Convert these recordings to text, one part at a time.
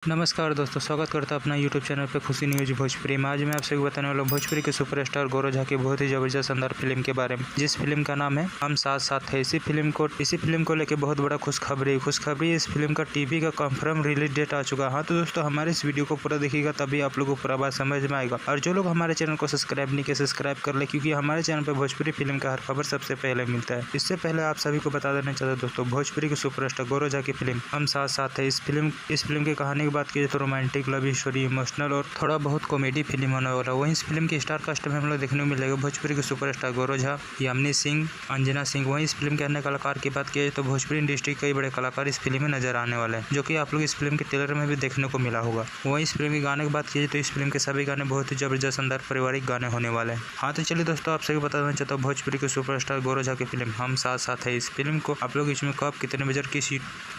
नमस्कार दोस्तों, स्वागत करता हूं अपना यूट्यूब चैनल पे खुशी न्यूज भोजपुरी में। आज मैं आपसे बताने वाला हूं भोजपुरी के सुपरस्टार गौरव झा की बहुत ही जबरदस्त शानदार फिल्म के बारे में, जिस फिल्म का नाम है हम साथ साथ है। इसी फिल्म को लेकर बहुत बड़ा खुशखबरी इस फिल्म का टीवी का कंफर्म रिलीज डेट आ चुका है। हाँ तो दोस्तों, हमारे इस वीडियो को पूरा देखिएगा तभी आप लोगों को पूरा बात समझ में आएगा। और जो लोग हमारे चैनल को सब्सक्राइब नहीं किए, सब्सक्राइब कर ले, क्योंकि हमारे चैनल पर भोजपुरी फिल्म का हर खबर सबसे पहले मिलता है। इससे पहले आप सभी को बता देना चाहता दोस्तों, भोजपुरी के सुपरस्टार गौरव झा की फिल्म हम साथ साथ है। इस फिल्म की कहानी की बात की तो रोमांटिक लव स्टोरी, इमोशनल और थोड़ा बहुत कॉमेडी फिल्म होने वाला। वहीं इस फिल्म के स्टार कास्ट में हम लोग देखने को मिलेगा भोजपुरी के सुपरस्टार गौरव झा, यामिनी सिंह, अंजना सिंह। वहीं इस फिल्म के अन्य कलाकार की बात की तो भोजपुरी इंडस्ट्री के कई बड़े कलाकार इस फिल्म में नजर आने वाले हैं, जो कि आप लोग इस फिल्म के ट्रेलर में भी देखने को मिला होगा। वहीं इस फिल्म के गाने की बात की तो इस फिल्म के सभी गाने बहुत ही जबरदस्त शानदार पारिवारिक गाने होने वाले हैं। हाँ तो चलिए दोस्तों, आप सभी बताना चाहता हूँ भोजपुरी के सुपरस्टार गौरव झा की फिल्म हम साथ साथ है। इस फिल्म को आप लोग इसमें कब, कितने बजे,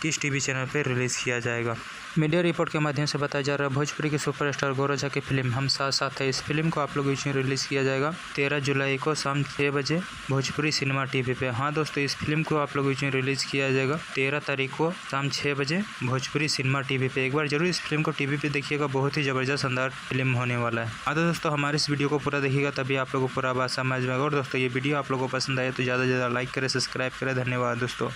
किस टीवी चैनल पर रिलीज किया जाएगा। मीडिया रिपोर्ट के माध्यम से बताया जा रहा है भोजपुरी के सुपरस्टार गौरव झा की फिल्म हम साथ साथ है। इस फिल्म को आप लोग इसमें रिलीज किया जाएगा 13 जुलाई को शाम 6 बजे भोजपुरी सिनेमा टीवी पे। हाँ दोस्तों, इस फिल्म को आप लोग इसमें रिलीज किया जाएगा 13 तारीख को शाम 6 बजे भोजपुरी सिनेमा टीवी पे। एक बार जरूर इस फिल्म को टीवी पे देखिएगा, बहुत ही जबरदस्त शानदार फिल्म होने वाला है। हाँ तो दोस्तों, हमारे इस वीडियो को पूरा देखिएगा तभी आप लोगों को पूरा बात समझ में आएगा। और दोस्तों, ये वीडियो आप लोगों को पसंद आए तो ज़्यादा से ज़्यादा लाइक करें, सब्सक्राइब करें। धन्यवाद दोस्तों।